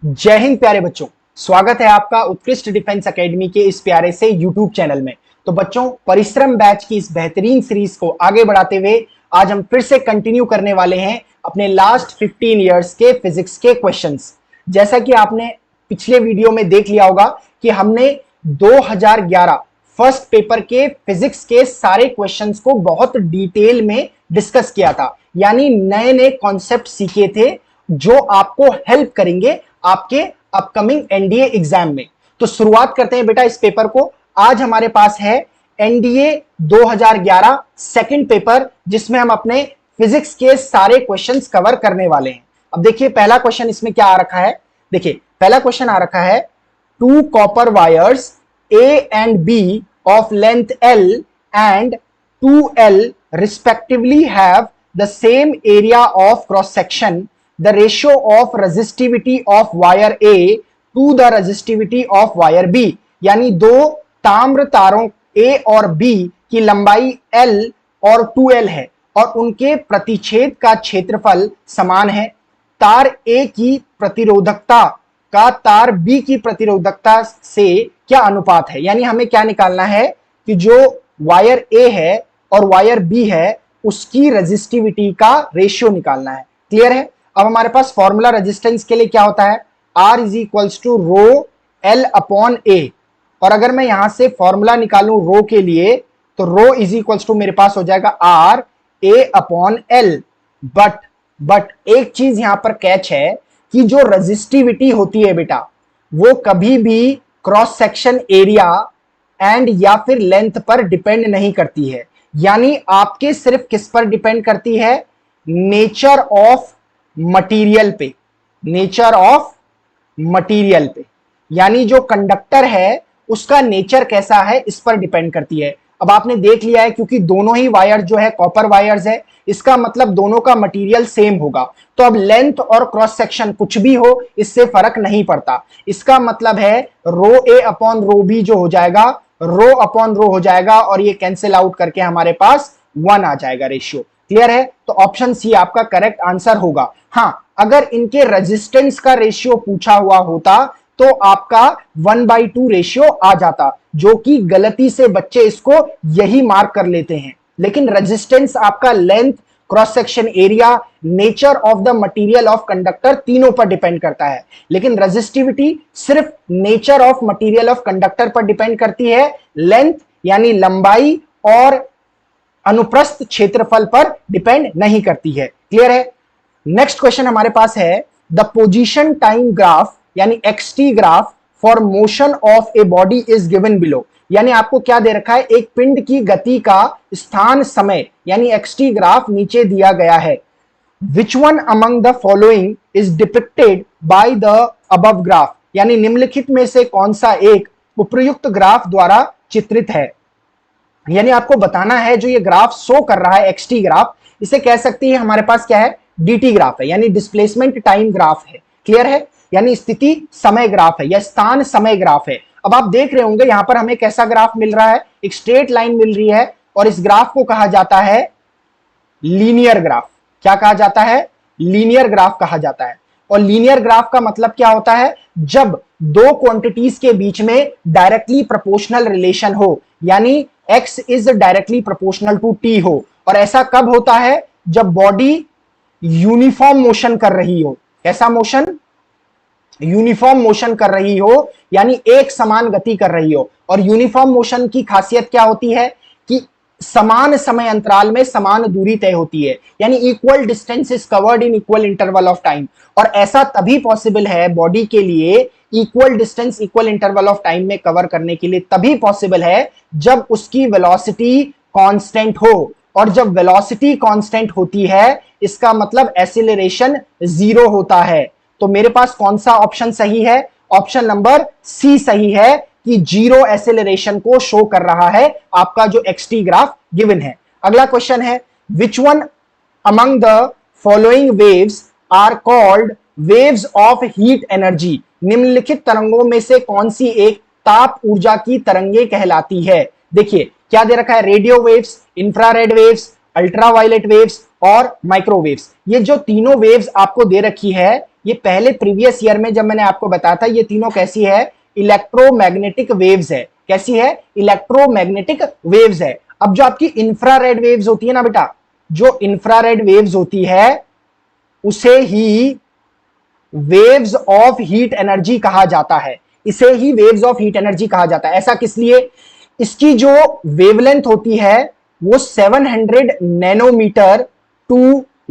जय हिंद प्यारे बच्चों। स्वागत है आपका उत्कृष्ट डिफेंस एकेडमी के इस प्यारे से यूट्यूब चैनल में। तो बच्चों, परिश्रम बैच की इस बेहतरीन सीरीज को आगे बढ़ाते हुए आज हम फिर से कंटिन्यू करने वाले हैं अपने लास्ट 15 इयर्स के फिजिक्स के क्वेश्चंस। जैसा कि आपने पिछले वीडियो में देख लिया होगा कि हमने 2011 फर्स्ट पेपर के फिजिक्स के सारे क्वेश्चंस को बहुत डिटेल में डिस्कस किया था, यानी नए नए कॉन्सेप्ट सीखे थे जो आपको हेल्प करेंगे आपके अपकमिंग एनडीए एग्जाम में। तो शुरुआत करते हैं बेटा इस पेपर को। आज हमारे पास है एनडीए 2011 सेकंड पेपर, जिसमें हम अपने फिजिक्स के सारे क्वेश्चंस कवर करने वाले हैं। अब देखिए पहला क्वेश्चन इसमें क्या आ रखा है। देखिए पहला क्वेश्चन आ रखा है, two copper wires A and B of length L and 2L respectively have the same area of cross section. The ratio of resistivity of wire A to the resistivity of wire B, यानी दो ताम्र तारों A और B की लंबाई L और 2L है और उनके प्रतिच्छेद का क्षेत्रफल समान है। तार A की प्रतिरोधकता का तार B की प्रतिरोधकता से क्या अनुपात है, यानी हमें क्या निकालना है कि जो वायर A है और वायर B है उसकी रेजिस्टिविटी का रेशियो निकालना है। क्लियर है। अब हमारे पास फॉर्मूला रेजिस्टेंस के लिए क्या होता है, R is equals to rho L upon A। और अगर मैं यहां से फॉर्मूला निकालूं रो के लिए तो रो इज इक्वल्स टू मेरे पास हो जाएगा R A upon L। But एक चीज यहां पर कैच है कि जो रेजिस्टिविटी होती है बेटा वो कभी भी क्रॉस सेक्शन एरिया एंड या फिर लेंथ पर डिपेंड नहीं करती है, यानी आपके सिर्फ किस पर डिपेंड करती है, नेचर ऑफ मटेरियल पे। नेचर ऑफ मटेरियल पे यानी जो कंडक्टर है उसका नेचर कैसा है इस पर डिपेंड करती है। अब आपने देख लिया है क्योंकि दोनों ही वायर जो है कॉपर वायर्स है, इसका मतलब दोनों का मटेरियल सेम होगा। तो अब लेंथ और क्रॉस सेक्शन कुछ भी हो इससे फर्क नहीं पड़ता। इसका मतलब है रो ए अपॉन रो बी जो हो जाएगा रो अपॉन रो हो जाएगा और ये कैंसिल आउट करके हमारे पास 1 आ जाएगा रेशियो। क्लियर है। तो ऑप्शन सी आपका करेक्ट आंसर होगा। हाँ, अगर इनके रेजिस्टेंस का रेशियो पूछा हुआ होता तो आपका 1/2 रेशियो आ जाता, जो कि गलती से बच्चे इसको यही मार्क कर लेते हैं। लेकिन रेजिस्टेंस आपका length, cross section area, nature of the material of conductor तीनों पर डिपेंड करता है, लेकिन रेजिस्टिविटी सिर्फ nature of material of conductor पर डिपेंड करती है, लेंथ यानी लंबाई और अनुप्रस्थ क्षेत्रफल पर डिपेंड नहीं करती है। क्लियर है। नेक्स्ट क्वेश्चन हमारे पास है, द पोजीशन टाइम ग्राफ यानी x t graph for motion of a body is given below. यानी आपको क्या दे रखा है, एक पिंड की गति का स्थान समय यानी एक्सटी ग्राफ नीचे दिया गया है। Which one among the following is depicted by the above graph, यानी निम्नलिखित में से कौन सा एक उपर्युक्त ग्राफ द्वारा चित्रित है। यानी आपको बताना है जो ये ग्राफ शो कर रहा है एक्सटी ग्राफ, इसे कह सकते हैं हमारे पास क्या है, डीटी ग्राफ है, यानी डिस्प्लेसमेंट टाइम ग्राफ है। क्लियर है। यानी स्थिति समय ग्राफ है या स्थान समय ग्राफ है। अब आप देख रहे होंगे यहां पर हमें कैसा ग्राफ मिल रहा है, एक स्ट्रेट लाइन मिल रही है और इस ग्राफ को कहा जाता है लीनियर ग्राफ। क्या कहा जाता है, लीनियर ग्राफ कहा जाता है। और लीनियर ग्राफ का मतलब क्या होता है, जब दो क्वांटिटीज के बीच में डायरेक्टली प्रोपोर्शनल रिलेशन हो, यानी x is directly proportional to t हो। और ऐसा कब होता है, जब बॉडी यूनिफॉर्म मोशन कर रही हो। ऐसा मोशन यूनिफॉर्म मोशन कर रही हो, यानी एक समान गति कर रही हो। और यूनिफॉर्म मोशन की खासियत क्या होती है कि समान समय अंतराल में समान दूरी तय होती है, यानी equal distance is covered in equal interval of time. और ऐसा तभी पॉसिबल है बॉडी के लिए, equal distance equal interval of time में कवर करने के लिए तभी पॉसिबल है जब उसकी वेलोसिटी कांस्टेंट हो। और जब वेलोसिटी कांस्टेंट होती है इसका मतलब एक्सीलरेशन 0 होता है। तो मेरे पास कौन सा ऑप्शन सही है, ऑप्शन नंबर सी सही है कि 0 एक्सेलरेशन को शो कर रहा है आपका जो एक्सटी ग्राफ गिवन है। अगला क्वेश्चन है, which one among the following waves are called waves of heat energy. निम्नलिखित तरंगों में से कौन सी एक ताप ऊर्जा की तरंगे कहलाती है। देखिए क्या दे रखा है, radio waves, infrared waves, ultraviolet waves और माइक्रोवेव्स। ये जो तीनों वेव्स आपको दे रखी है ये पहले प्रीवियस ईयर में जब मैंने आपको बताया था, ये तीनों कैसी है, इलेक्ट्रोमैग्नेटिक वेव्स है। कैसी है, इलेक्ट्रोमैग्नेटिक वेव्स है। अब जो आपकी इंफ्रारेड वेव्स होती है ना बेटा, जो इंफ्रारेड वेव्स होती है उसे ही वेव्स ऑफ हीट एनर्जी कहा जाता है। इसे ही वेव्स ऑफ हीट एनर्जी कहा जाता है। ऐसा किस लिए, इसकी जो वेवलेंथ होती है वो 700 नैनोमीटर टू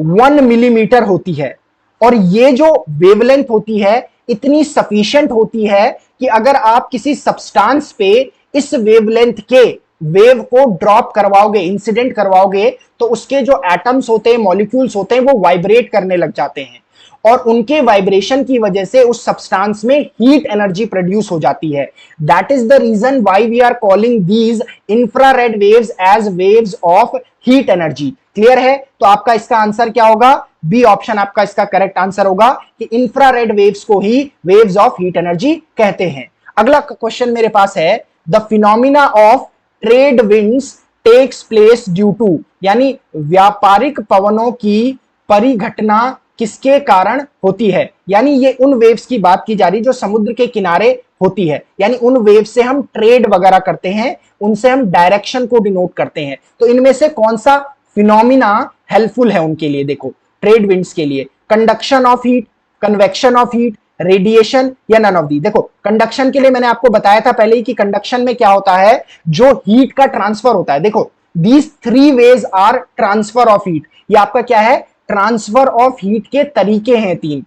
1 मिलीमीटर होती है। और ये जो वेवलेंथ होती है इतनी सफिशिएंट होती है कि अगर आप किसी सब्सटेंस पे इस वेवलेंथ के वेव को ड्रॉप करवाओगे, इंसिडेंट करवाओगे, तो उसके जो एटम्स होते हैं, मॉलिक्यूल्स होते हैं, वो वाइब्रेट करने लग जाते हैं और उनके वाइब्रेशन की वजह से उस सब्सटेंस में हीट एनर्जी प्रोड्यूस हो जाती है। That is the reason why we are calling these infrared waves as waves of heat energy. Clear है? तो आपका इसका आंसर क्या होगा, बी ऑप्शन आपका इसका करेक्ट आंसर होगा कि इंफ्रारेड वेव्स को ही वेव्स ऑफ हीट एनर्जी कहते हैं। अगला क्वेश्चन मेरे पास है, the phenomena of trade winds takes place due to, यानी व्यापारिक पवनों की परिघटना किसके कारण होती है। यानी ये उन वेव्स की बात की जा रही जो समुद्र के किनारे होती है, यानी उन वेव से हम ट्रेड वगैरह करते हैं, उनसे हम डायरेक्शन को डिनोट करते हैं। तो इनमें से कौन सा फिनोमिना हेल्पफुल है उनके लिए, देखो ट्रेड विंड्स के लिए, conduction of heat, convection of heat, radiation या नन ऑफ दी। देखो कंडक्शन के लिए मैंने आपको बताया था पहले ही कि कंडक्शन में क्या होता है, जो हीट का ट्रांसफर होता है। देखो these 3 ways are transfer of heat, ये आपका क्या है, ट्रांसफर ऑफ हीट के तरीके हैं 3,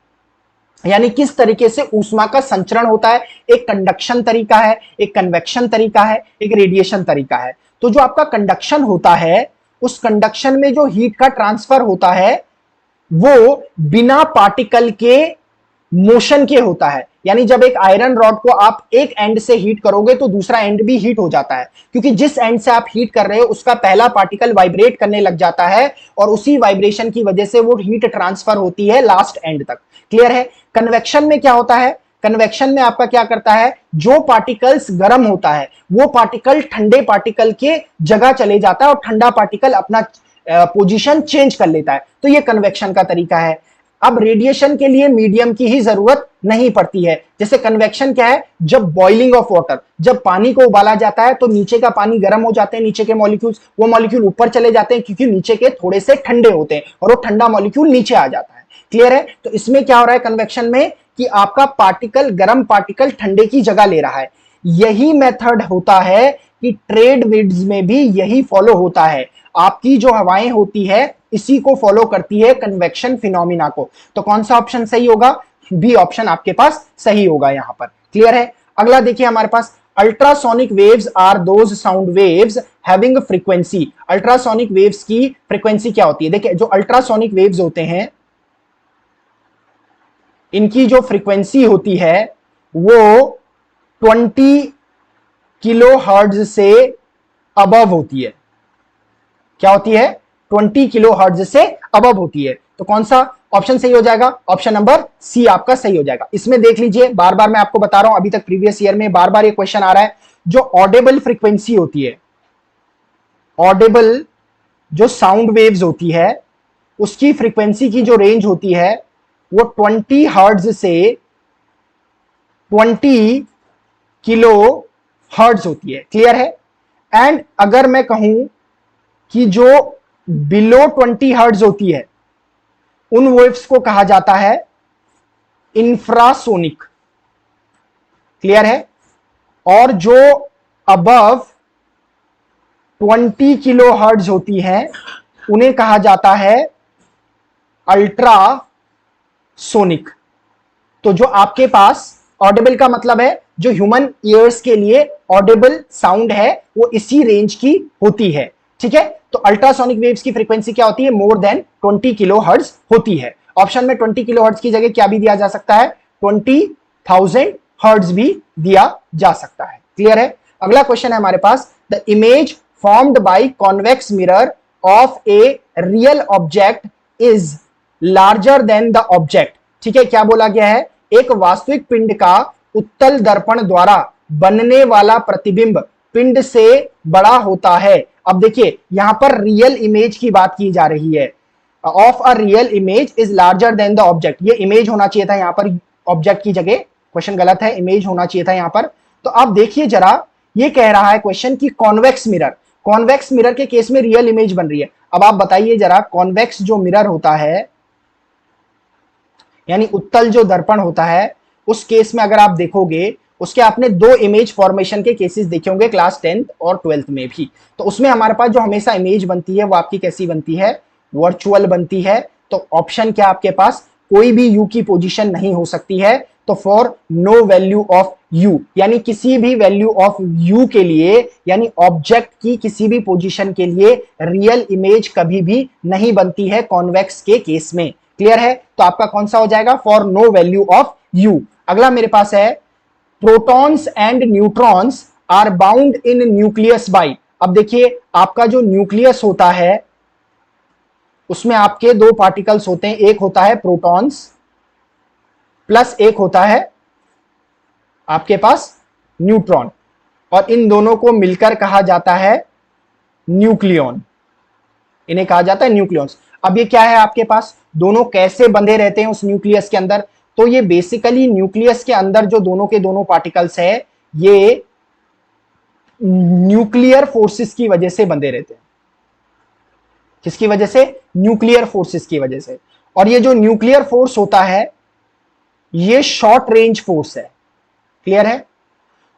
यानी किस तरीके से ऊष्मा का संचरण होता है। एक कंडक्शन तरीका है, एक कन्वेक्शन तरीका है, एक रेडिएशन तरीका है। तो जो आपका कंडक्शन होता है, उस कंडक्शन में जो हीट का ट्रांसफर होता है वो बिना पार्टिकल के मोशन के होता है। यानी जब एक आयरन रॉड को आप एक एंड से हीट करोगे तो दूसरा एंड भी हीट हो जाता है, क्योंकि जिस एंड से आप हीट कर रहे हो उसका पहला पार्टिकल वाइब्रेट करने लग जाता है और उसी वाइब्रेशन की वजह से वो हीट ट्रांसफर होती है लास्ट एंड तक। क्लियर है? कन्वेक्शन में क्या होता है, कन्वेक्शन में आपका क्या करता है, जो पार्टिकल्स गर्म होता है वो पार्टिकल ठंडे पार्टिकल के जगह चले जाता है और ठंडा पार्टिकल अपना पोजीशन चेंज कर लेता है। तो ये कन्वेक्शन का तरीका है। अब रेडिएशन के लिए मीडियम की ही जरूरत नहीं पड़ती है। जैसे कन्वेक्शन क्या है, जब बॉइलिंग ऑफ वाटर, जब पानी को उबाला जाता है तो नीचे का पानी गर्म हो जाते हैं, नीचे के मॉलिक्यूल्स, वो मॉलिक्यूल ऊपर चले जाते हैं क्योंकि नीचे के थोड़े से ठंडे होते हैं और वो ठंडा मॉलिक्यूल नीचे आ जाता है। क्लियर है? तो इसमें क्या हो रहा है कन्वेक्शन में, कि आपका पार्टिकल, गर्म पार्टिकल ठंडे की जगह ले रहा है। यही मेथड होता है कि ट्रेड विंड्स में भी यही फॉलो होता है। आपकी जो हवाएं होती है इसी को फॉलो करती है, कन्वेक्शन फिनोमिना को। तो कौन सा ऑप्शन सही होगा, बी ऑप्शन आपके पास सही होगा यहां पर। क्लियर है? अगला देखिए हमारे पास, ultrasonic waves are those sound waves having frequency. Ultrasonic waves की फ्रीक्वेंसी क्या होती है? देखिए जो अल्ट्रासोनिक वेव्स होते हैं इनकी जो फ्रीक्वेंसी होती है वो 20 किलो हर्ट्ज से अबव होती है। क्या होती है? 20 किलो हर्ट्ज से अबव होती है। तो कौन सा ऑप्शन सही हो जाएगा? ऑप्शन नंबर सी आपका सही हो जाएगा। इसमें देख लीजिए, बार बार मैं आपको बता रहा हूं, अभी तक प्रीवियस ईयर में बार बार ये क्वेश्चन आ रहा है, जो ऑडिबल फ्रीक्वेंसी होती है, ऑडिबल जो साउंड वेव्स होती है उसकी फ्रीक्वेंसी की जो रेंज होती है वो 20 हर्ट्ज से 20 किलो हर्ट्ज होती है। क्लियर है? एंड अगर मैं कहूं कि जो बिलो 20 हर्ट्ज होती है उन वेव्स को कहा जाता है इंफ्रासोनिक। क्लियर है? और जो अबव 20 किलो हर्ट्ज होती हैं उन्हें कहा जाता है अल्ट्रासोनिक। तो जो आपके पास ऑडिबल का मतलब है जो ह्यूमन ईयर्स के लिए ऑडिबल साउंड है वो इसी रेंज की होती है। ठीक है? तो अल्ट्रासोनिक वेव्स की फ्रीक्वेंसी क्या होती है? मोर देन 20 किलो हर्ट्ज होती है। ऑप्शन में 20 किलो हर्ट्ज की जगह क्या भी दिया जा सकता है? 20,000 हर्ट्ज भी दिया जा सकता है। क्लियर है? अगला क्वेश्चन है हमारे पास, the image formed by convex mirror of a real object is larger than the object. ठीक है? क्या बोला गया है? एक वास्तविक पिंड का उत्तल दर्पण द्वारा बनने वाला प्रतिबिंब पिंड से बड़ा होता है। अब देखिए यहां पर रियल इमेज की बात की जा रही है। Of a real image is larger than the object. ये इमेज होना चाहिए था, यहां पर ऑब्जेक्ट की जगह, क्वेश्चन गलत है, इमेज होना चाहिए था यहां पर। तो आप देखिए जरा, ये कह रहा है क्वेश्चन की कॉन्वेक्स मिरर के केस में रियल इमेज बन रही है। अब आप बताइए जरा, कॉन्वेक्स जो मिरर होता है, यानी उत्तल जो दर्पण होता है, उस केस में अगर आप देखोगे, उसके आपने दो इमेज फॉर्मेशन के केसेस देखे होंगे क्लास 10th और 12th में भी। तो उसमें हमारे पास जो हमेशा इमेज बनती है वो आपकी कैसी बनती है, वर्चुअल बनती है। तो ऑप्शन क्या आपके पास, कोई भी यू की पोजीशन नहीं हो सकती है। तो for no value of u, यानी किसी भी वैल्यू ऑफ यू के लिए, यानी ऑब्जेक्ट की किसी भी पोजीशन के लिए रियल इमेज कभी भी नहीं बनती है कॉन्वेक्स के केस में। क्लियर है? तो आपका कौन सा हो जाएगा, for no value of u. अगला मेरे पास है, protons and neutrons are bound in nucleus by. अब देखिए, आपका जो न्यूक्लियस होता है उसमें आपके दो पार्टिकल्स होते हैं, एक होता है प्रोटॉन्स प्लस एक होता है आपके पास न्यूट्रॉन, और इन दोनों को मिलकर कहा जाता है न्यूक्लियॉन। इन्हें कहा जाता है न्यूक्लियॉन्स। अब ये क्या है आपके पास, दोनों कैसे बंधे रहते हैं उस न्यूक्लियस के अंदर, तो ये बेसिकली न्यूक्लियस के अंदर जो दोनों के दोनों पार्टिकल्स है, ये न्यूक्लियर फोर्सेस की वजह से बंधे रहते हैं। किसकी वजह से, न्यूक्लियर फोर्सेस की वजह से। और ये जो न्यूक्लियर फोर्स होता है ये शॉर्ट रेंज फोर्स है। क्लियर है?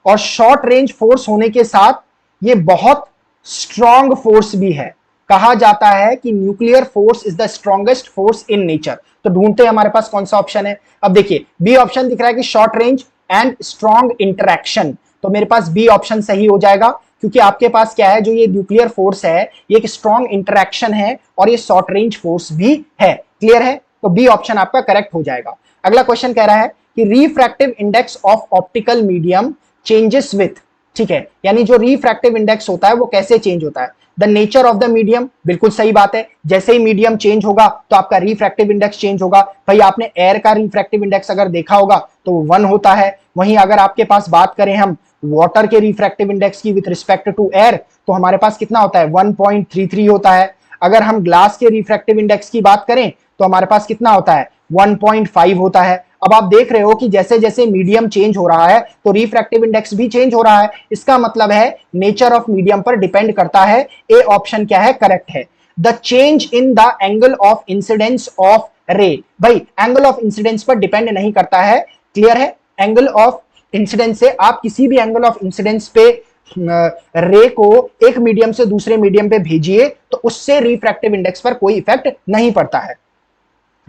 और शॉर्ट रेंज फोर्स होने के साथ ये बहुत स्ट्रॉन्ग फोर्स भी है। कहा जाता है कि nuclear force is the strongest force in nature. तो ढूंढते हैं हमारे पास कौन सा ऑप्शन है। अब देखिए, बी ऑप्शन दिख रहा है कि short range and strong interaction. तो मेरे पास बी ऑप्शन सही हो जाएगा, क्योंकि आपके पास क्या है, जो ये न्यूक्लियर फोर्स है ये एक स्ट्रॉन्ग इंटरैक्शन है और ये शॉर्ट रेंज फोर्स भी है। क्लियर है? तो बी ऑप्शन आपका करेक्ट हो जाएगा। अगला क्वेश्चन कह रहा है कि refractive index of optical medium changes with, ठीक है, यानी जो रिफ्रैक्टिव इंडेक्स होता है वो कैसे चेंज होता है, the nature of the medium. बिल्कुल सही बात है, जैसे ही मीडियम चेंज होगा तो आपका रिफ्रैक्टिव इंडेक्स चेंज होगा। भाई आपने एयर का रिफ्रैक्टिव इंडेक्स अगर देखा होगा तो वो 1 होता है। वहीं अगर आपके पास बात करें हम वाटर के रिफ्रैक्टिव इंडेक्स की विथ रिस्पेक्ट टू एयर, तो हमारे पास कितना होता है, 1.33 होता है। अगर हम ग्लास के रिफ्रैक्टिव इंडेक्स की बात करें तो हमारे पास कितना होता है, 1.5 होता है। अब आप देख रहे हो कि जैसे जैसे मीडियम चेंज हो रहा है तो रिफ्रैक्टिव इंडेक्स भी चेंज हो रहा है। इसका मतलब है नेचर ऑफ मीडियम पर डिपेंड करता है। ए ऑप्शन क्या है, करेक्ट है। The change in the angle of incidence of रे, भाई एंगल ऑफ इंसिडेंस पर डिपेंड नहीं करता है। क्लियर है? एंगल ऑफ इंसिडेंस से आप किसी भी एंगल ऑफ इंसिडेंस पे रे को एक मीडियम से दूसरे मीडियम पे भेजिए तो उससे रिफ्रैक्टिव इंडेक्स पर कोई इफेक्ट नहीं पड़ता है।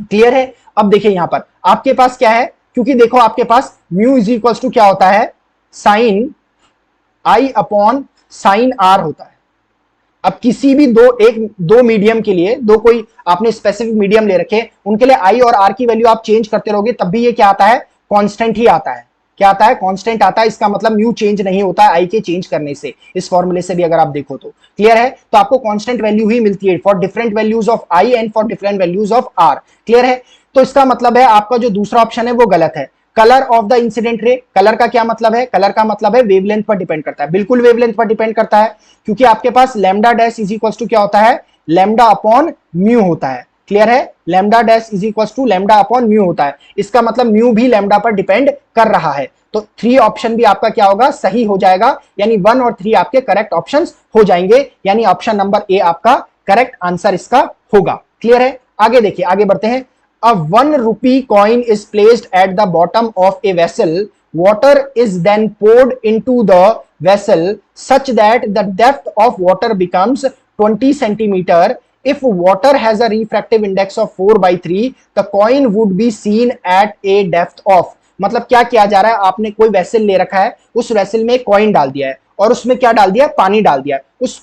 क्लियर है? अब देखिए यहां पर आपके पास क्या है, क्योंकि देखो आपके पास म्यू इज इक्वल टू क्या होता है, sine i upon sine r होता है। अब किसी भी दो मीडियम के लिए, दो कोई आपने स्पेसिफिक मीडियम ले रखे, उनके लिए आई और आर की वैल्यू आप चेंज करते रहोगे तब भी ये क्या आता है, कांस्टेंट ही आता है। क्या आता है, कांस्टेंट आता है। इसका मतलब म्यू चेंज नहीं होता है आई के चेंज करने से। इस फॉर्मूले से भी अगर आप देखो तो क्लियर है, तो आपको कांस्टेंट वैल्यू ही मिलती है for different values of i and for different values of r. Clear है? तो इसका मतलब है आपका जो दूसरा ऑप्शन है वो गलत है। Colour of the incident ray, colour का क्या मतलब है, कलर का मतलब है वेवलेंथ पर डिपेंड करता है। बिल्कुल वेवलेंथ पर डिपेंड करता है, क्योंकि आपके पास lambda dash is equal to क्या होता है, लैम्डा अपॉन म्यू होता है। क्लियर है? Lambda dash is equal to lambda upon mu होता है। इसका मतलब म्यू भी लैम्डा पर डिपेंड कर रहा है। तो 3 ऑप्शन भी आपका क्या होगा, सही हो जाएगा। यानी 1 और 3 आपके करेक्ट ऑप्शंस हो जाएंगे, यानी ऑप्शन नंबर ए आपका करेक्ट आंसर इसका होगा। क्लियर है? आगे देखिए, आगे बढ़ते हैं। A 1 rupee coin is placed at the bottom of a vessel. Water is then poured into the vessel such that the depth of water becomes 20 centimeter. If water has a refractive index of 4/3, the coin would be seen at a depth of. मतलब क्या किया जा रहा है, आपने कोई vessel ले रखा है, उस वेसल में कॉइन डाल दिया है और उसमें क्या डाल दिया, पानी डाल दिया है। उस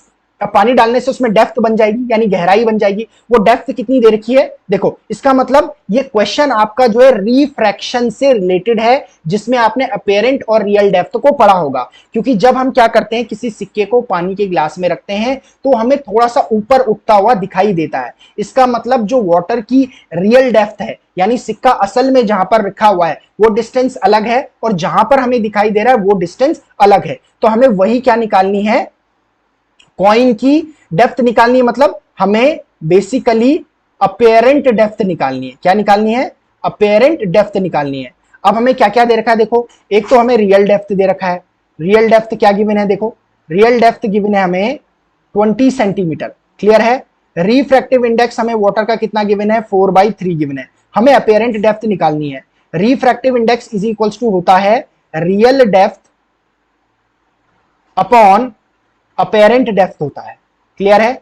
पानी डालने से उसमें डेप्थ बन जाएगी, यानी गहराई बन जाएगी। वो डेप्थ कितनी दे रखी है, देखो इसका मतलब ये क्वेश्चन आपका जो है रिफ्रैक्शन से रिलेटेड है, जिसमें आपने अपेरेंट और रियल डेप्थ को पढ़ा होगा। क्योंकि जब हम क्या करते हैं, किसी सिक्के को पानी के ग्लास में रखते हैं तो हमें थोड़ा सा ऊपर उठता हुआ दिखाई देता है। इसका मतलब जो वाटर की रियल डेप्थ है, यानी सिक्का असल में जहां पर रखा हुआ है वो डिस्टेंस अलग है और जहां पर हमें दिखाई दे रहा है वो डिस्टेंस अलग है। तो हमें वही क्या निकालनी है, कॉइन की डेप्थ निकालनी है। मतलब हमें बेसिकली अपेरेंट डेप्थ निकालनी है। क्या निकालनी है? अपेरेंट डेप्थ निकालनी है। अब हमें क्या क्या दे रखा है देखो, एक तो हमें रियल डेप्थ दे रखा है। रियल डेप्थ क्या गिवन है देखो, रियल डेप्थ गिवन है हमें 20 सेंटीमीटर। क्लियर है? रिफ्रैक्टिव इंडेक्स हमें वाटर का कितना गिवन है? 4/3 गिवन है। हमें अपेरेंट डेप्थ निकालनी है। Refractive index is equals to होता है real depth upon apparent depth होता है। क्लियर है?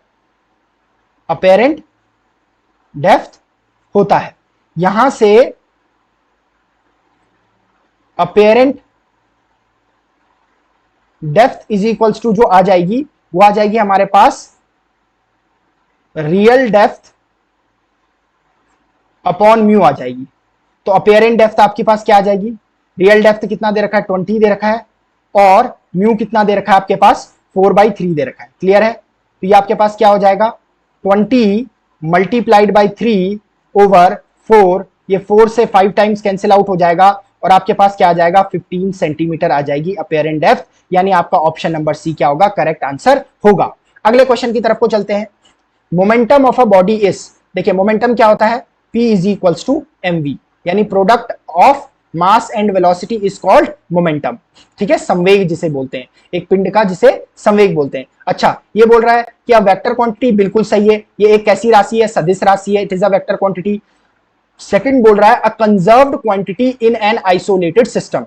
अपेरेंट डेप्थ होता है। यहां से apparent depth is equals to जो आ जाएगी वो आ जाएगी हमारे पास रियल डेप्थ अपॉन म्यू आ जाएगी। तो अपेरेंट डेप्थ आपके पास क्या आ जाएगी? रियल डेप्थ कितना दे रखा है? 20 दे रखा है, और म्यू कितना दे रखा है आपके पास? 4/3 दे रखा है। क्लियर है? तो ये आपके पास क्या हो जाएगा? 20 मल्टीप्लाइड बाई 3 ओवर 4, ये 4 से 5 टाइम्स कैंसिल आउट हो जाएगा, और आपके पास क्या आ जाएगा? 15 सेंटीमीटर आ जाएगी अपेरेंट डेप्थ। यानी आपका ऑप्शन नंबर सी क्या होगा? करेक्ट आंसर होगा। अगले क्वेश्चन की तरफ को चलते हैं। Momentum of a body is, देखिए मोमेंटम क्या होता है? P is equals to mv, यानी product of mass and velocity is called momentum. ठीक है? संवेग जिसे बोलते हैं, एक पिंड का जिसे संवेग बोलते हैं। अच्छा, ये बोल रहा है कि अब वेक्टर क्वांटिटी बिल्कुल सही है, ये एक कैसी राशि है? सदिश राशि है, it is a vector quantity. Second बोल रहा है a conserved quantity in an isolated system.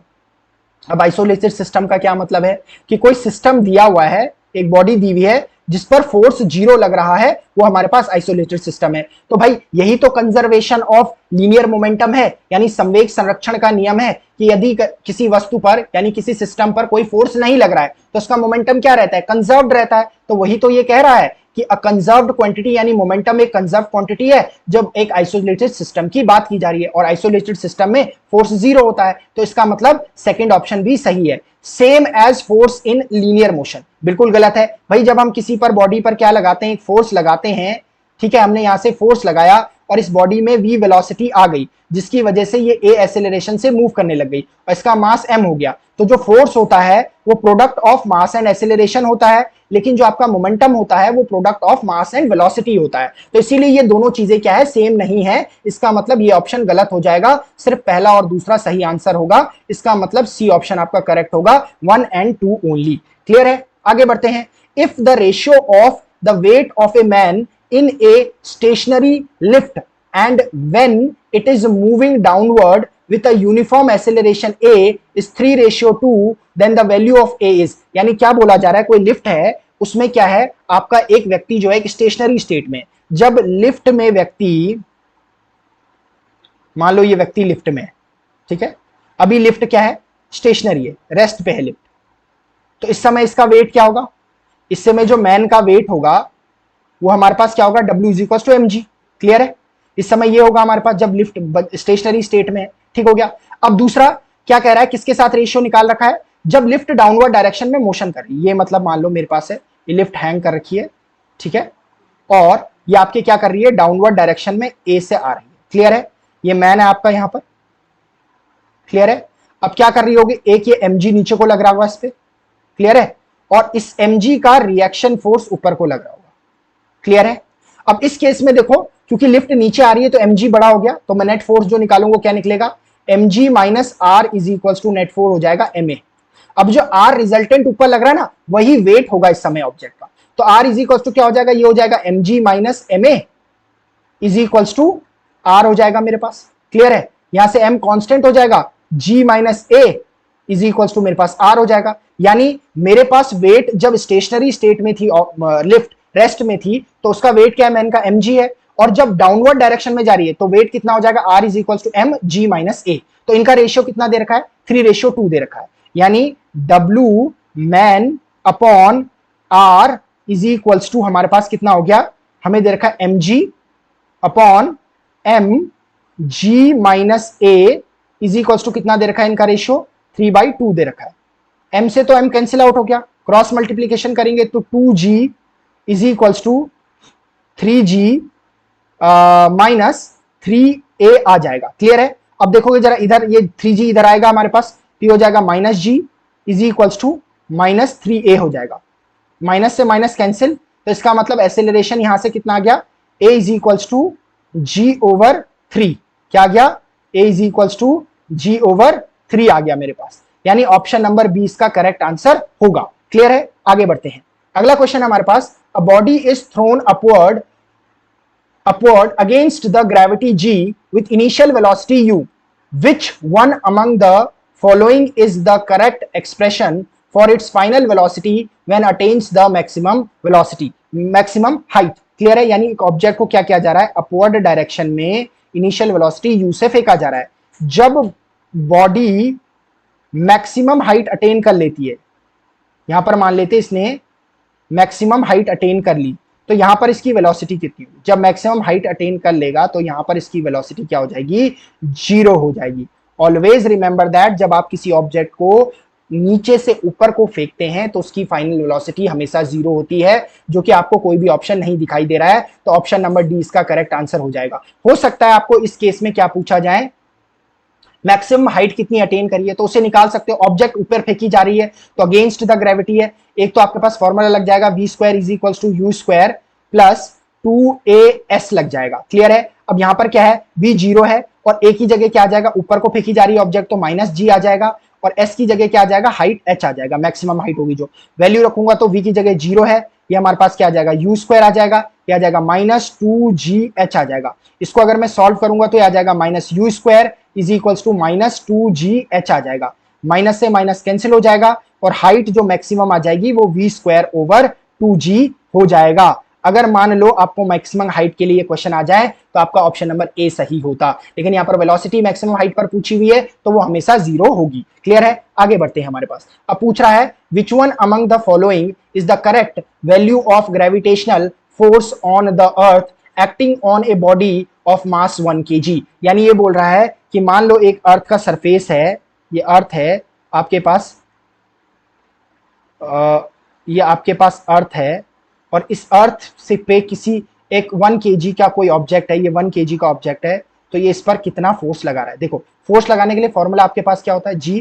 अब आइसोलेटेड सिस्टम का क्या मतलब है? कि कोई सिस्टम दिया हुआ है, एक बॉडी दी हुई है जिस पर फोर्स 0 लग रहा है, वो हमारे पास आइसोलेटेड सिस्टम है। तो भाई यही तो कंजर्वेशन ऑफ लीनियर मोमेंटम है, यानी संवेग संरक्षण का नियम है कि यदि किसी वस्तु पर यानी किसी सिस्टम पर कोई फोर्स नहीं लग रहा है तो उसका मोमेंटम क्या रहता है? कंजर्व्ड रहता है। तो वही तो ये कह रहा है कि अ कंजर्व्ड क्वांटिटी, यानी मोमेंटम एक कंजर्व्ड क्वांटिटी है जब एक आइसोलेटेड सिस्टम की बात की जा रही है, और आइसोलेटेड सिस्टम में फोर्स 0 होता है। तो इसका मतलब सेकंड ऑप्शन भी सही है। Same as force in linear motion, बिल्कुल गलत है भाई। जब हम किसी पर बॉडी पर क्या लगाते हैं? एक फोर्स लगाते हैं। ठीक है, हमने यहां से फोर्स लगाया और इस बॉडी में v वेलोसिटी आ गई, जिसकी वजह से ये a एक्सेलरेशन से मूव करने लग गई और इसका मास m हो गया। तो जो फोर्स होता है वो product of mass and acceleration होता है, लेकिन जो आपका मोमेंटम होता है वो product of mass and velocity होता है। तो इसीलिए ये दोनों चीजें क्या है? सेम नहीं है। इसका मतलब ये ऑप्शन गलत हो जाएगा, सिर्फ पहला और दूसरा सही आंसर होगा। इसका मतलब सी ऑप्शन आपका करेक्ट होगा, 1 and 2 ओनली। क्लियर है? आगे बढ़ते हैं। If the ratio of the weight of a man in a stationary lift and when it is moving downward with a uniform acceleration a is 3:2, then the value of a is, यानी क्या बोला जा रहा है? कोई lift है, उसमें क्या है? आपका एक व्यक्ति जो है एक स्टेशनरी स्टेट में, जब लिफ्ट में व्यक्ति, मान लो ये व्यक्ति लिफ्ट में है, ठीक है, अभी लिफ्ट क्या है? स्टेशनरी है, रेस्ट पे है लिफ्ट। तो इस समय इसका वेट क्या होगा? इस समय जो मैन का वेट होगा वो हमारे पास क्या होगा? W is equal to mg। Clear है? इस समय ये होगा हमारे पास जब लिफ्ट स्टेशनरी स्टेट में है। ठीक हो गया। अब दूसरा क्या कह रहा है? किसके साथ रेशियो निकाल रखा है? जब लिफ्ट डाउनवर्ड डायरेक्शन में मोशन कर रही है। ये मतलब मान लो मेरे पास है, ये लिफ्ट हैंग कर रखी है, ठीक है, और ये आपके क्या कर रही है? डाउनवर्ड डायरेक्शन में A से आ रही है। क्लियर है? ये मैन है आपका यहां पर। क्लियर है? अब क्या कर रही होगी? एक ये mg नीचे को लग रहा होगा इस पे। क्लियर है? और इस mg का रिएक्शन फोर्स ऊपर को लग रहा होगा। क्लियर है? अब इस केस में देखो, क्योंकि लिफ्ट नीचे आ रही है तो mg बड़ा हो गया, तो मैं नेट फोर्स जो निकालूंगा क्या निकलेगा? mg minus r is equal to net force हो जाएगा ma। अब जो r रिजल्टेंट ऊपर लग रहा है ना, वही वेट होगा इस समय ऑब्जेक्ट का। तो r इज इक्वल टू क्या हो जाएगा? ये हो जाएगा mg minus ma is equal to r हो जाएगा मेरे पास। क्लियर है? यहां से m कांस्टेंट हो जाएगा, g minus a is equal to मेरे पास r हो जाएगा। यानी मेरे पास वेट जब स्टेशनरी स्टेट में थी, लिफ्ट रेस्ट में थी, तो उसका वेट क्या है? मैन का mg है, और जब डाउनवर्ड डायरेक्शन में जा रही है तो वेट कितना हो जाएगा? r is equal to mg minus a। तो इनका रेशियो कितना दे रखा है? 3:2 दे रखा है। यानी w man upon r is equal to हमारे पास कितना हो गया? हमें दे रखा है mg upon mg minus a is equal to कितना दे रखा है? इनका रेशियो 3/2 दे रखा है। m से तो m कैंसिल आउट हो गया, क्रॉस मल्टीप्लीकेशन करेंगे तो 2g is equals to 3g minus 3a आ जाएगा। क्लियर है? अब देखोगे जरा इधर, ये 3g इधर आएगा हमारे पास, तो हो जाएगा minus g is equals to minus 3a हो जाएगा। माइनस से माइनस कैंसिल, तो इसका मतलब एक्सेलरेशन यहां से कितना आ गया? a is equals to g/3। क्या आ गया? a is equals to g/3 आ गया मेरे पास, यानी ऑप्शन नंबर 20 का करेक्ट आंसर होगा। क्लियर है? आगे बढ़ते हैं। अगला क्वेश्चन हमारे पास, a body is thrown upward against the gravity g with initial velocity u. Which one among the following is the correct expression for its final velocity when attains the maximum velocity, maximum height? Clear है? यानी एक object को क्या किया जा रहा है? Upward direction में इनिशियल वेलोसिटी u से फेंका जा रहा है। जब बॉडी मैक्सिमम हाइट अटेन कर लेती है, यहां पर मान लेते इसने मैक्सिमम हाइट अटेन कर ली, तो यहां पर इसकी वेलोसिटी कितनी होगी? जब मैक्सिमम हाइट अटेन कर लेगा तो यहां पर इसकी वेलोसिटी क्या हो जाएगी? 0 हो जाएगी। ऑलवेज रिमेंबर दैट, जब आप किसी ऑब्जेक्ट को नीचे से ऊपर को फेंकते हैं तो उसकी फाइनल वेलोसिटी हमेशा 0 होती है, जो कि आपको कोई भी ऑप्शन नहीं दिखाई दे रहा है, तो ऑप्शन नंबर डी इसका करेक्ट आंसर हो जाएगा। हो सकता है आपको इस केस में क्या पूछा जाए, मैक्सिमम हाइट कितनी अटेन करी है, तो उसे निकाल सकते हो। ऑब्जेक्ट ऊपर फेंकी जा रही है तो अगेंस्ट द ग्रेविटी है, एक तो आपके पास फॉर्मूला लग जाएगा v² is equals to u² plus 2as लग जाएगा। क्लियर है? अब यहां पर क्या है? v 0 है और a की जगह क्या आ जाएगा? ऊपर को फेंकी जा रही है ऑब्जेक्ट, तो माइनस g आ जाएगा, और s की जगह क्या आ जाएगा? हाइट h आ जाएगा, मैक्सिमम हाइट होगी जो। वैल्यू रखूंगा तो v की जगह 0 है, ये हमारे पास क्या आ जाएगा? u² आ जाएगा, ये आ जाएगा -2gh आ जाएगा। इसको अगर मैं सॉल्व करूंगा तो ये आ जाएगा -u² is equals to -2gh आ जाएगा। माइनस से माइनस कैंसिल हो जाएगा और हाइट जो मैक्सिमम आ जाएगी वो v²/2g हो जाएगा। अगर मान लो आपको मैक्सिमम हाइट के लिए क्वेश्चन आ जाए तो आपका ऑप्शन नंबर ए सही होता, लेकिन यहाँ पर वेलोसिटी मैक्सिमम हाइट पर पूछी हुई है तो वो हमेशा 0 होगी। क्लियर है? आगे बढ़ते हैं। हमारे पास अब पूछ रहा है, which one among the following is the correct value of gravitational force on the earth acting on a body of mass 1 kg। यानी ये बोल रहा है कि मान लो एक अर्थ का सरफेस है, ये अर्थ है आपके पास, ये आपके पास अर्थ है, और इस अर्थ से पे किसी एक 1 kg का कोई ऑब्जेक्ट है, ये 1 kg का ऑब्जेक्ट है, तो ये इस पर कितना फोर्स लगा रहा है। देखो, फोर्स लगाने के लिए फॉर्मूला आपके पास क्या होता है? G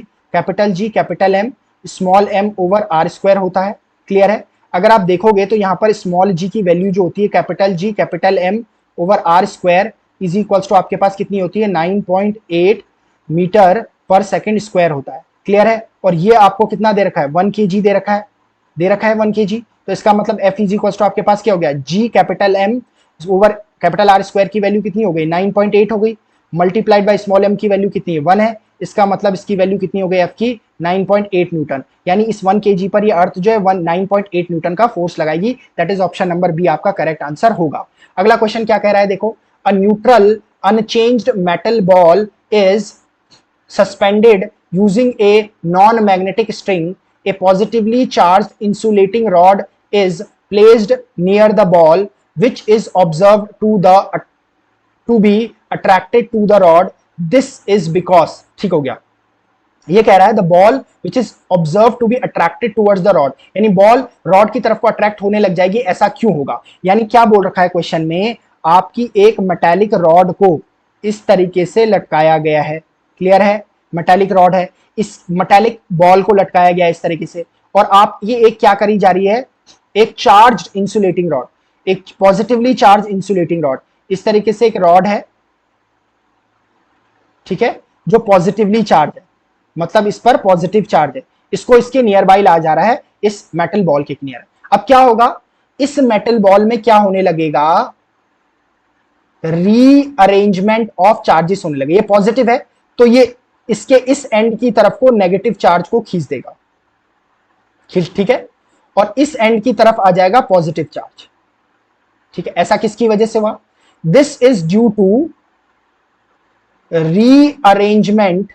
capital M small m over r² होता है। क्लियर है? अगर आप देखोगे तो यहाँ पर स्मॉल g की वैल्यू जो होती है capital G capital M over r² is equals to आपके पास कितनी होती है? 9.8 मीटर पर सेकेंड स्क्वायर होता है। क्लियर है? और ये आपको कितना दे रखा है? 1 kg दे रखा है 1 kg, तो इसका मतलब F इज इक्वल्स टू आपके पास क्या हो गया? G capital M over capital R² की वैल्यू कितनी हो गई? 9.8 हो गई, मल्टीप्लाइड बाय स्मॉल m की वैल्यू कितनी है? 1 है, इसका मतलब इसकी वैल्यू कितनी हो गई F की? 9.8 न्यूटन। यानी इस 1 kg पर ये अर्थ जो है 9.8 न्यूटन का फोर्स लगाएगी। That is option number B आपका करेक्ट आंसर होगा। अगला क्वेश्चन क्या कह रहा है? देखो, a neutral unchanged metal ball is suspended using a non-magnetic string. A positively charged insulating rod is placed near the ball, which is observed to be attracted to the rod. This is because, ठीक हो गया, ये कह रहा है the ball which is observe to be attracted towards the rod, यानी ball rod की तरफ को अट्रैक्ट होने लग जाएगी, ऐसा क्यों होगा? यानी क्या बोल रखा है क्वेश्चन में? आपकी एक मेटालिक रॉड को इस तरीके से लटकाया गया है। क्लियर है? मेटालिक रॉड है, इस मेटालिक बॉल को लटकाया गया है इस तरीके से, और आप ये एक क्या करी जा रही है? एक चार्ज इंसुलेटिंग रॉड, एक पॉजिटिवली चार्ज इंसुलेटिंग रॉड, इस तरीके से एक रॉड है, ठीक है, जो पॉजिटिवली चार्ज है, मतलब इस पर पॉजिटिव चार्ज है, इसको इसके नियर बाई ला जा रहा है, इस मेटल बॉल के नियर। अब क्या होगा? इस मेटल बॉल में क्या होने लगेगा? रीअरेंजमेंट ऑफ चार्जेस होने लगे। ये पॉजिटिव है तो ये इसके इस एंड की तरफ को नेगेटिव चार्ज को खींच देगा, ठीक है, और इस एंड की तरफ आ जाएगा पॉजिटिव चार्ज। ठीक है, ऐसा किसकी वजह से हुआ? This is due to rearrangement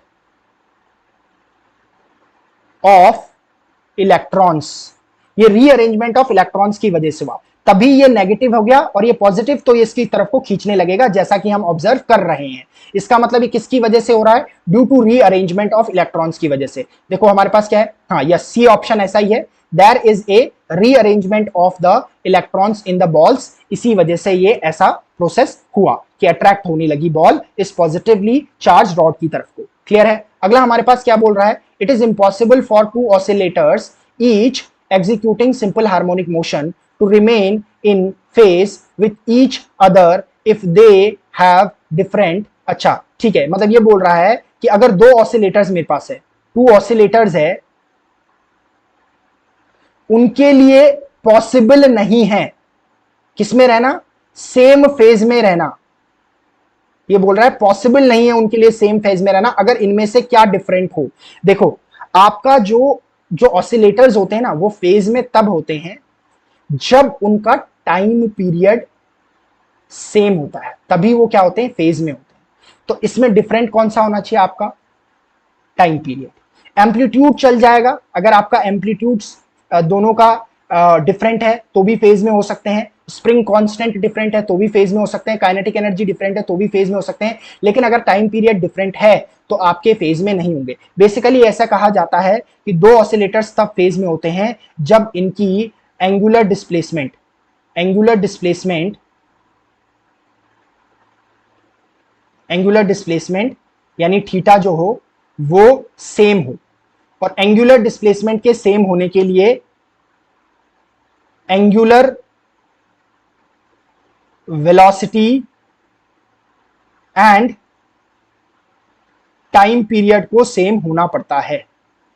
of electrons. ये रीअरेंजमेंट ऑफ इलेक्ट्रॉन्स की वजह से हुआ, तभी ये नेगेटिव हो गया, और ये पॉजिटिव तो ये इसकी तरफ को खींचने लगेगा, जैसा कि हम ऑब्जर्व कर रहे हैं। इसका मतलब ये किसकी वजह से हो रहा है? Due to rearrangement of electrons की वजह से। देखो हमारे पास क्या है, हाँ, यस, सी ऑप्शन ऐसा ही है, there is a rearrangement of the electrons in the balls, इसी वजह से ये ऐसा प्रोसेस हुआ कि अट्रैक्ट होने लगी बॉल इस पॉजिटिवली चार्ज रॉड की तरफ को। क्लियर है? अगला हमारे पास क्या बोल रहा है? It is impossible for two oscillators each executing simple harmonic motion to remain in phase with each other if they have different, अच्छा ठीक है, मतलब ये बोल रहा है कि अगर दो ऑसिलेटर्स मेरे पास है, टू ऑसिलेटर्स है, उनके लिए पॉसिबल नहीं है किसमें रहना, सेम फेज में रहना। ये बोल रहा है पॉसिबल नहीं है उनके लिए सेम फेज में रहना अगर इनमें से क्या डिफरेंट हो। देखो आपका जो जो ऑसिलेटर्स होते हैं ना वो फेज में तब होते हैं जब उनका टाइम पीरियड सेम होता है, तभी वो क्या होते हैं, फेज में होते हैं। तो इसमें डिफरेंट कौन सा होना चाहिए आपका, टाइम पीरियड। एम्पलीट्यूड चल जाएगा, अगर आपका एम्पलीट्यूड दोनों का डिफरेंट है तो भी फेज में हो सकते हैं, स्प्रिंग कांस्टेंट डिफरेंट है तो भी फेज में हो सकते हैं, काइनेटिक एनर्जी डिफरेंट है तो भी फेज में हो सकते हैं, लेकिन अगर टाइम पीरियड डिफरेंट है तो आपके फेज में नहीं होंगे। बेसिकली ऐसा कहा जाता है कि दो ऑसिलेटर्स तब फेज में होते हैं जब इनकी angular displacement, angular displacement, angular displacement यानी थीटा जो हो वो सेम हो। और एंगुलर डिस्प्लेसमेंट के सेम होने के लिए angular velocity and time period को सेम होना पड़ता है।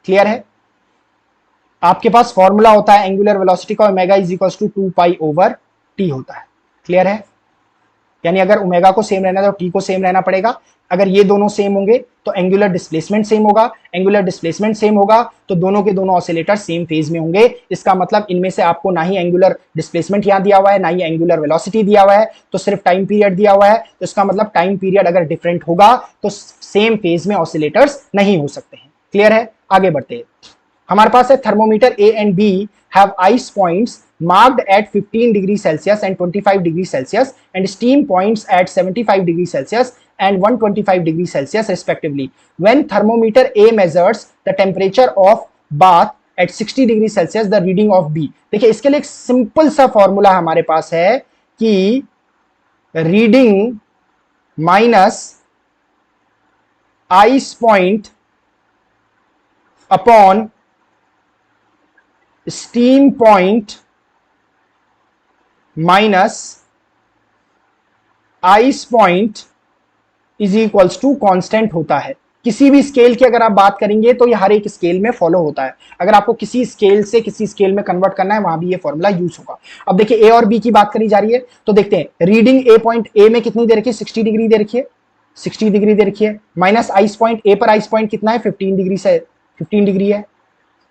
क्लियर है? आपके पास फॉर्मूला होता है एंगुलर वेलोसिटी का, ओमेगा इज इक्वल टू 2 पाई/टी होता है। क्लियर है? यानी अगर ओमेगा को सेम रहना है तो टी को सेम रहना पड़ेगा। अगर ये दोनों सेम होंगे तो एंगुलर डिस्प्लेसमेंट सेम होगा, एंगुलर डिस्प्लेसमेंट सेम होगा तो दोनों के दोनों ऑसिलेटर सेम फेज में होंगे। इसका मतलब इनमें से आपको ना ही एंगुलर डिस्प्लेसमेंट यहां दिया हुआ है ना ही एंगुलर वेलोसिटी दिया हुआ है, तो सिर्फ टाइम पीरियड दिया हुआ है। तो इसका मतलब टाइम पीरियड अगर डिफरेंट होगा तो सेम फेज में ऑसिलेटर्स नहीं हो सकते हैं। क्लियर है? आगे बढ़ते हैं। हमारे पास है thermometer A and B have ice points marked at 15 degree Celsius and 25 degree Celsius and steam points at 75 degree Celsius and 125 degree Celsius respectively. When thermometer A measures the temperature of bath at 60 degree Celsius, the reading of B. देखिए इसके लिए एक simple सा formula हमारे पास है कि reading minus ice point upon steam point minus ice point is equals to constant होता है। किसी भी स्केल की अगर आप बात करेंगे तो ये हर एक स्केल में फॉलो होता है। अगर आपको किसी स्केल से किसी स्केल में कन्वर्ट करना है वहां भी ये फॉर्मूला यूज होगा। अब देखिए ए और बी की बात करी जा रही है तो देखते हैं रीडिंग ए पॉइंट ए में कितनी दे रखी है, 60 डिग्री दे रखी है, 60 डिग्री दे रखी है, माइनस आइस पॉइंट ए पर आइस पॉइंट कितना है, 15 डिग्री से 15 डिग्री है,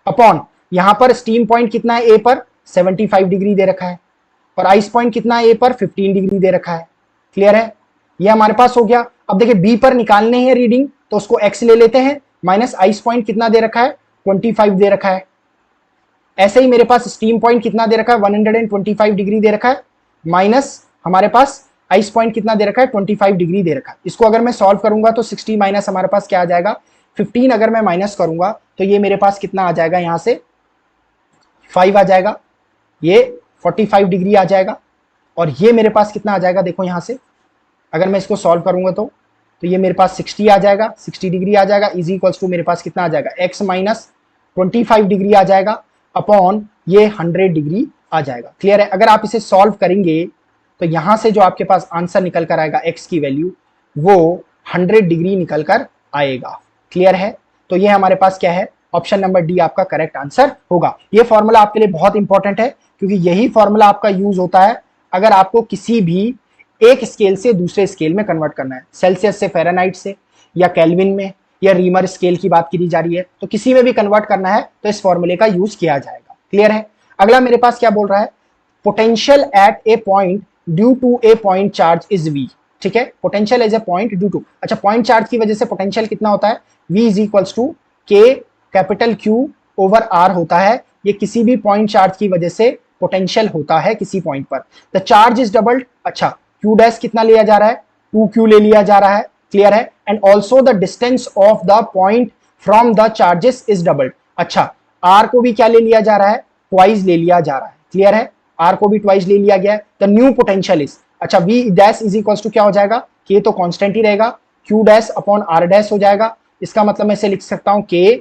अपॉन यहां पर स्टीम पॉइंट कितना है ए पर 75 डिग्री दे रखा है और आइस पॉइंट कितना है ए पर 15 डिग्री दे रखा है। क्लियर है? ये हमारे पास हो गया। अब देखिए बी पर निकालने हैं रीडिंग तो उसको एक्स ले लेते हैं, माइनस आइस पॉइंट कितना दे रखा है, 25 दे रखा है। ऐसे ही मेरे पास स्टीम पॉइंट कितना दे रखा है, 125 डिग्री दे रखा है, माइनस हमारे पास आइस पॉइंट कितना दे रखा है, 25 डिग्री दे रखा है। इसको अगर मैं सॉल्व करूंगा तो 60 माइनस हमारे पास क्या आ जाएगा, 15 अगर मैं माइनस करूंगा तो ये मेरे पास कितना आ जाएगा, यहां से 5 आ जाएगा, ये 45 डिग्री आ जाएगा और ये मेरे पास कितना आ जाएगा, देखो यहां से अगर मैं इसको सॉल्व करूंगा तो ये मेरे पास 60 आ जाएगा, 60 डिग्री आ जाएगा, इज इक्वल्स टू मेरे पास कितना आ जाएगा, x माइनस 25 डिग्री आ जाएगा अपॉन ये 100 डिग्री आ जाएगा। क्लियर है? अगर आप इसे सॉल्व करेंगे तो यहां से जो आपके पास आंसर निकल कर आएगा x की वैल्यू वो 100 डिग्री निकल कर आएगा। क्लियर है? तो ये हमारे पास क्या है, ऑप्शन नंबर डी आपका करेक्ट आंसर होगा। ये फॉर्मूला आपके लिए बहुत इंपॉर्टेंट है क्योंकि यही फॉर्मूला आपका यूज होता है अगर आपको किसी भी एक स्केल से दूसरे स्केल में कन्वर्ट करना है, सेल्सियस से फ़ारेनहाइट से या केल्विन में या रीमर स्केल की बात की जा रही है तो किसी में भी कन्वर्ट करना है तो इस फॉर्मूले का यूज किया जाएगा। क्लियर है? अगला मेरे पास क्या बोल रहा है, potential at a point due to a point charge is V. ठीक है, potential as a point due to, अच्छा पॉइंट चार्ज की वजह से पोटेंशियल कितना होता है, v is equals to K capital Q over R होता है। ये किसी भी पॉइंट चार्ज की वजह से पोटेंशियल होता है किसी पॉइंट पर। द चार्ज इज डबल्ड, अच्छा Q डैश कितना लिया जा रहा है, 2Q ले लिया जा रहा है। क्लियर है? And also the distance of the point from the charges is doubled, अच्छा R को भी क्या ले लिया जा रहा है, ट्वाइस ले लिया जा रहा है। क्लियर है? R को भी ट्वाइस ले लिया गया है। द न्यू पोटेंशियल इज, अच्छा V dash is equals to क्या हो जाएगा, K तो कांस्टेंट ही रहेगा, Q dash upon R dash हो जाएगा। इसका मतलब मैं इसे लिख सकता हूं K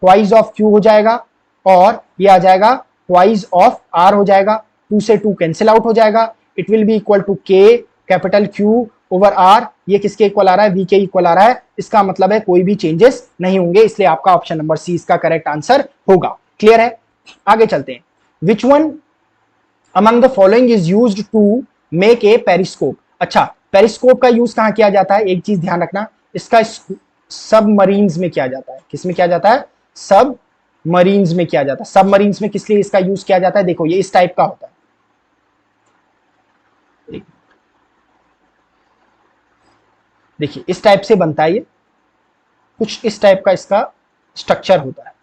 ट्वाइस ऑफ Q हो जाएगा और ये आ जाएगा ट्वाइस ऑफ R हो जाएगा, 2 से 2 कैंसिल आउट हो जाएगा, it will be equal to K capital Q over R, ये किसके इक्वल आ रहा है, वी के इक्वल आ रहा है, इसका मतलब है कोई भी चेंजेस नहीं होंगे, इसलिए आपका ऑप्शन नंबर सी इसका करेक्ट आंसर होगा। क्लियर है, आगे चलते हैं। Which one among the following is used to make a periscope. अच्छा, पेरिस्कोप का यूज कहां किया जाता है, एक चीज ध्यान रखना, इसका सबमरीन्स में किया जाता है। किसमें किया जाता है, सब मरीन्स में किया जाता है। सबमरीन्स में किस लिए इसका यूज किया जाता है, देखो ये इस टाइप का होता है, देखिए इस टाइप से बनता है, ये कुछ इस टाइप का इसका स्ट्रक्चर होता है।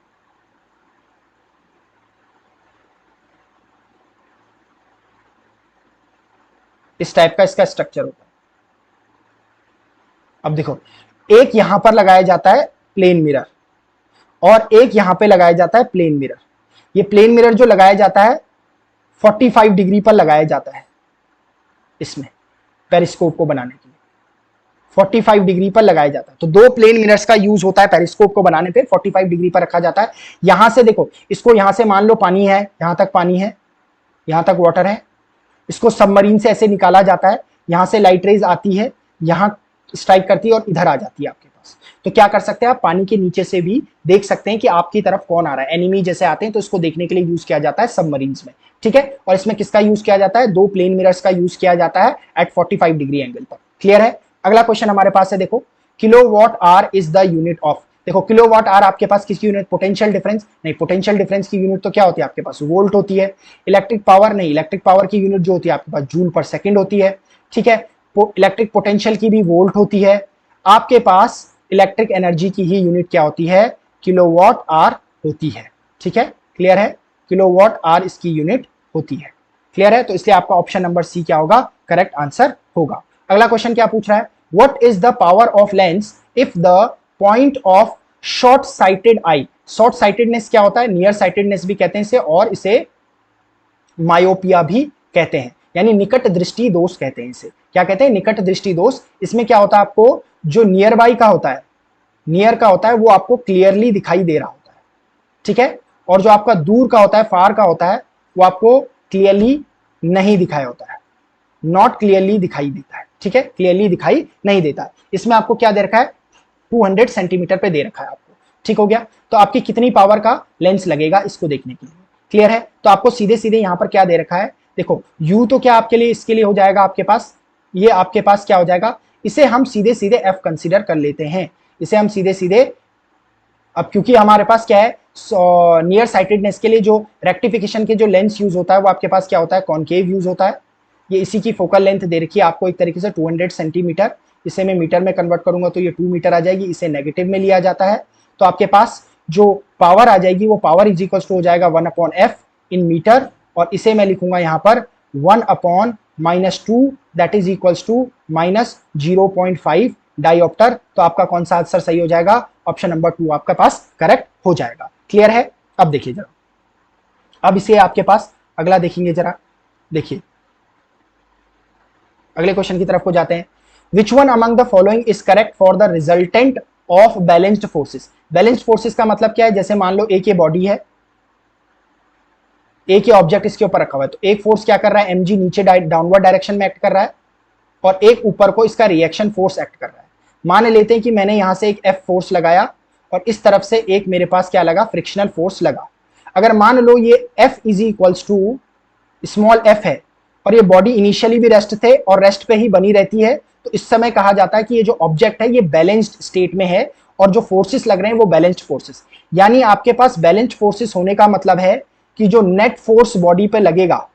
इस टाइप का इसका स्ट्रक्चर होता है। अब देखो, एक यहां पर लगाया जाता है प्लेन मिरर और एक यहां पे लगाया जाता है प्लेन मिरर। ये प्लेन मिरर जो लगाया जाता है 45 डिग्री पर लगाया जाता है, इसमें पेरिस्कोप को बनाने के लिए 45 डिग्री पर लगाया जाता है। तो दो प्लेन मिरर्स का यूज होता है पेरिस्कोप को बनाने पे, 45 डिग्री पर रखा जाता है। यहां से देखो, इसको यहां से मान लो पानी है, यहां तक पानी है, यहां तक वाटर है, इसको सबमरीन से ऐसे निकाला जाता है, यहां से लाइट रेज आती है, यहां स्ट्राइक करती है और इधर आ जाती है आपके पास। तो क्या कर सकते हैं आप, पानी के नीचे से भी देख सकते हैं कि आपकी तरफ कौन आ रहा है, एनिमी जैसे आते हैं, तो इसको देखने के लिए यूज किया जाता है सबमरीन्स में। ठीक है, और इसमें किसका यूज किया जाता है, दो प्लेन मिरर्स का यूज किया जाता है एट 45 डिग्री एंगल पर। क्लियर है, अगला क्वेश्चन हमारे पास है, देखो kilowatt hour is the unit of. देखो किलोवाट आर आपके पास किसकी यूनिट, पोटेंशियल डिफरेंस नहीं, पोटेंशियल डिफरेंस की यूनिट तो क्या होती है आपके पास, वोल्ट होती है। इलेक्ट्रिक पावर नहीं, इलेक्ट्रिक पावर की यूनिट जो होती है आपके पास जूल पर सेकंड होती है। ठीक है, इलेक्ट्रिक पोटेंशियल की भी वोल्ट होती है। आपके पास इलेक्ट्रिक एनर्जी की ही यूनिट क्या होती है, किलोवाट आर होती है। ठीक है, क्लियर है, किलोवाट आर इसकी यूनिट होती है। क्लियर है, तो इसलिए आपका ऑप्शन नंबर सी क्या होगा, करेक्ट आंसर होगा। अगला क्वेश्चन क्या पूछ रहा है, what is the power of lens if the point of short sighted I. Short sightedness क्या होता है, नियर साइटेडनेस भी कहते हैं इसे, और इसे मायोपिया भी कहते हैं, यानी निकट दृष्टि दोष कहते हैं इसे। क्या कहते हैं, निकट दृष्टि दोष। इसमें क्या होता है, आपको जो नियर बाई का होता है, नियर का होता है वो आपको क्लियरली दिखाई दे रहा होता है। ठीक है, और जो आपका दूर का होता है, फार का होता है, वो आपको क्लियरली नहीं दिखाई होता है, नॉट क्लियरली दिखाई देता है। ठीक है, क्लियरली दिखाई नहीं देता है। इसमें आपको क्या दे रखा है, 200 सेंटीमीटर पे दे रखा है आपको। ठीक हो गया, तो आपकी कितनी पावर का लेंस लगेगा इसको देखने के लिए। क्लियर है, तो आपको सीधे सीधे यहां पर क्या दे रखा है, देखो यू तो क्या आपके लिए, इसके लिए हो जाएगा आपके पास, ये आपके पास क्या हो जाएगा, इसे हम सीधे सीधे एफ कंसीडर कर लेते हैं, इसे हम सीधे सीधे। अब क्योंकि हमारे पास क्या है, नियर साइटेडनेस के लिए जो रेक्टिफिकेशन के जो लेंस यूज होता है वो आपके पास क्या होता है, कॉनकेव यूज होता है। ये इसी की फोकल लेंथ दे रखी है आपको एक तरीके से 200 सेंटीमीटर। इसे मैं मीटर में कन्वर्ट करूंगा तो ये 2 मीटर आ जाएगी, इसे नेगेटिव में लिया जाता है। तो आपके पास जो पावर आ जाएगी वो पावर इज इक्वल टू हो जाएगा 1/f इन मीटर, और इसे मैं लिखूंगा यहां पर 1/-2 that is equals to -0.5 dioptre. तो आपका कौन सा आंसर सही हो जाएगा, ऑप्शन नंबर 2 आपका पास करेक्ट हो जाएगा। क्लियर है, अब देखिए जरा, अब इसे आपके पास अगला देखेंगे जरा, देखिए अगले क्वेश्चन की तरफ को जाते हैं। Which one among the following is correct for the resultant of balanced forces. Balanced forces का मतलब क्या है, जैसे मान लो एक ये बॉडी है, एक ही ऑब्जेक्ट इसके ऊपर रखा हुआ है, तो एक फोर्स क्या कर रहा है, mg नीचे डाउनवर्ड डायरेक्शन में एक्ट कर रहा है, और एक ऊपर को इसका रिएक्शन फोर्स एक्ट कर रहा है। मान लेते हैं कि मैंने यहां से एक F फोर्स लगाया और इस तरफ से एक मेरे पास क्या लगा, फ्रिक्शनल फोर्स लगा। अगर मान लो ये F is equals to small f है और ये बॉडी इनिशियली भी रेस्ट थे और रेस्ट पे ही बनी रहती है, तो इस समय कहा जाता है कि ये जो ऑब्जेक्ट है ये बैलेंस्ड स्टेट में है और जो फोर्सेस लग रहे हैं वो बैलेंस्ड फोर्सेस। यानी आपके पास बैलेंस्ड फोर्सेस होने का मतलब है कि जो नेट फोर्स बॉडी पे लगेगा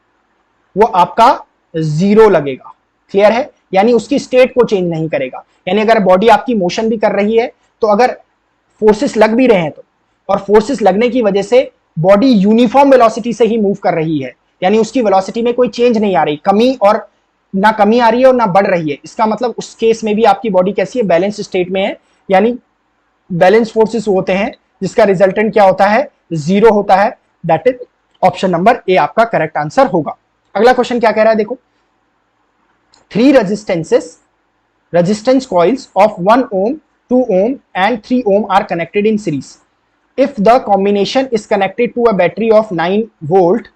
वो आपका 0 लगेगा। क्लियर है, यानी उसकी स्टेट को चेंज नहीं करेगा। यानी अगर बॉडी आपकी मोशन भी कर रही है तो अगर फोर्सेस लग भी रहे हैं तो, और फोर्सेस लगने की वजह से बॉडी यूनिफॉर्म वेलोसिटी से ही मूव कर रही है, यानी उसकी वेलोसिटी में कोई चेंज नहीं आ रही, कमी और ना कमी आ रही है और ना बढ़ रही है, इसका मतलब उस केस में भी आपकी बॉडी कैसी है, बैलेंस स्टेट में है। यानी बैलेंस फोर्सेस होते हैं जिसका रिजल्टेंट क्या होता है, 0 होता है। That is option number A आपका करेक्ट आंसर होगा। अगला क्वेश्चन क्या कह रहा है, देखो 3 resistance coils of 1 ohm, 2 ohm and 3 ohm are connected in series. If the combination is connected to a battery of 9 volt,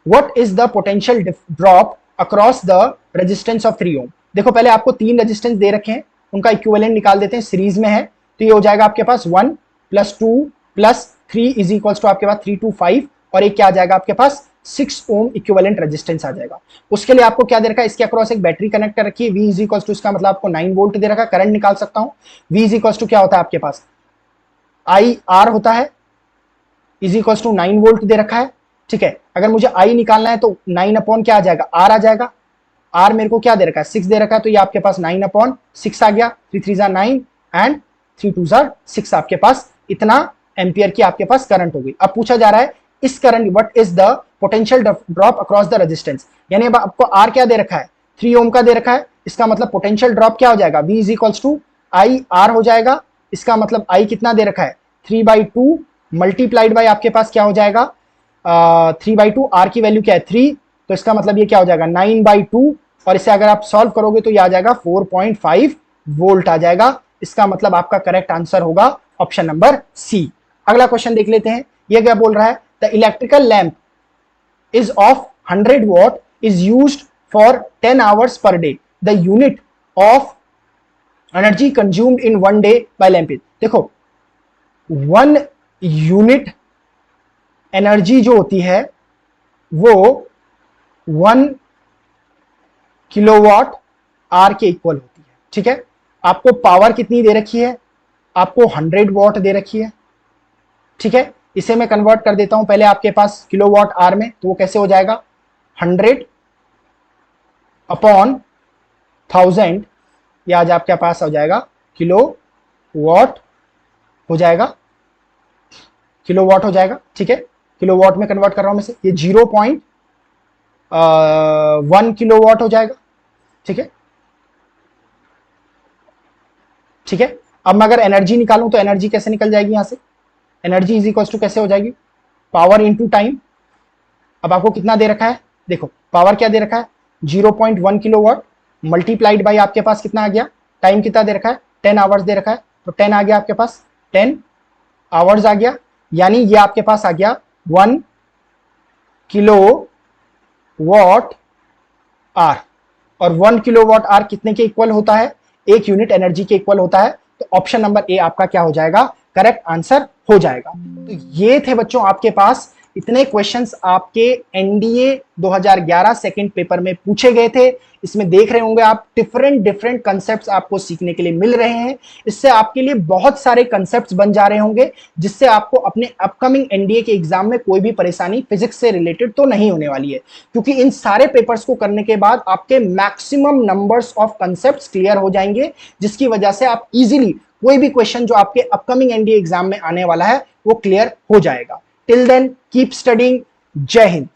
what is the potential drop across the resistance of 3 ohm? देखो पहले आपको 3 resistance दे रखे हैं, उनका equivalent निकाल देते हैं, series में है, तो ये हो जाएगा आपके पास 1 + 2 + 3 इज इक्वल्स टू आपके पास 3 to 5, और एक क्या आ जाएगा आपके पास 6 ओम इक्विवेलेंट रेजिस्टेंस आ जाएगा। उसके लिए आपको क्या दे रखा है, इसके अक्रॉस एक बैटरी कनेक्ट कर रखी है, V इज इक्वल्स टू, इसका मतलब आपको 9 वोल्ट दे रखा है, करंट निकाल सकता हूं। V इज इक्वल्स टू क्या होता है आपके पास, आई आर होता है, इज इक्वल्स टू 9 वोल्ट दे रखा है, ठीक है। अगर मुझे आई निकालना है तो 9 अपॉन क्या आ जाएगा, आर आ जाएगा। आर मेरे को क्या दे रखा है, 6 दे रखा है, तो ये आपके पास 9/6 आ गया, 3 3 9 एंड 3 2 6, आपके पास इतना एम्पियर की आपके पास करंट हो गई। अब पूछा जा रहा है इस current what is the potential drop across the resistance, यानी अब आपको आर क्या दे रखा है, 3 ओम का दे रखा है, इसका मतलब पोटेंशियल ड्रॉप क्या हो जाएगा, V is equals to I R हो जाएगा। इसका मतलब आई कितना दे रखा है, 3/2 मल्टीप्लाइड बाई आपके पास क्या हो जाएगा 3/2, आर की वैल्यू क्या है 3, तो इसका मतलब ये क्या हो जाएगा 9/2, और इसे अगर आप सॉल्व करोगे तो ये आ जाएगा 4.5 वोल्ट आ जाएगा। इसका मतलब आपका करेक्ट आंसर होगा ऑप्शन नंबर सी। अगला क्वेश्चन देख लेते हैं, ये क्या बोल रहा है, the electrical lamp is of 100 watt is used for 10 hours per day. The unit of energy consumed in 1 day by lamp is, देखो 1 यूनिट एनर्जी जो होती है वो 1 किलोवाट आर के इक्वल होती है, ठीक है। आपको पावर कितनी दे रखी है, आपको 100 वॉट दे रखी है, ठीक है। इसे मैं कन्वर्ट कर देता हूं पहले आपके पास किलोवाट आर में, तो वो कैसे हो जाएगा 100/1000, ये आज आपके पास हो जाएगा किलोवाट हो जाएगा, किलोवाट हो जाएगा, ठीक है। किलोवाट में कन्वर्ट कर रहा हूं मैं से, ये 0.1 किलोवाट हो जाएगा, ठीक है, ठीक है। अब मैं अगर एनर्जी निकालूं तो एनर्जी कैसे निकल जाएगी यहां से, एनर्जी इज इक्वल टू कैसे हो जाएगी, पावर इंटू टाइम। अब आपको कितना दे रखा है, देखो पावर क्या दे रखा है 0.1 किलोवाट मल्टीप्लाइड बाई आपके पास कितना आ गया, टाइम कितना दे रखा है 10 आवर्स दे रखा है, तो 10 आ गया आपके पास, 10 आवर्स आ गया, यानी ये आपके पास आ गया 1 किलोवाट आर, और 1 किलोवाट आर कितने के इक्वल होता है, 1 यूनिट एनर्जी के इक्वल होता है। तो ऑप्शन नंबर ए आपका क्या हो जाएगा, करेक्ट आंसर हो जाएगा। तो ये थे बच्चों आपके पास इतने क्वेश्चंस आपके एनडीए 2011 सेकंड पेपर में पूछे गए थे। इसमें देख रहे होंगे आप डिफरेंट कंसेप्ट्स आपको सीखने के लिए मिल रहे हैं। इससे आपके लिए बहुत सारे कंसेप्ट्स बन जा रहे होंगे, जिससे आपको अपने अपकमिंग एनडीए के एग्जाम में कोई भी परेशानी फिजिक्स से रिलेटेड तो नहीं होने वाली है, क्योंकि इन सारे पेपर्स को करने के बाद आपके maximum numbers of concepts clear हो जाएंगे, जिसकी वजह से आप इजीली कोई भी क्वेश्चन जो आपके अपकमिंग एनडीए एग्जाम में आने वाला है वो क्लियर हो जाएगा। Till then keep studying. जय हिंद।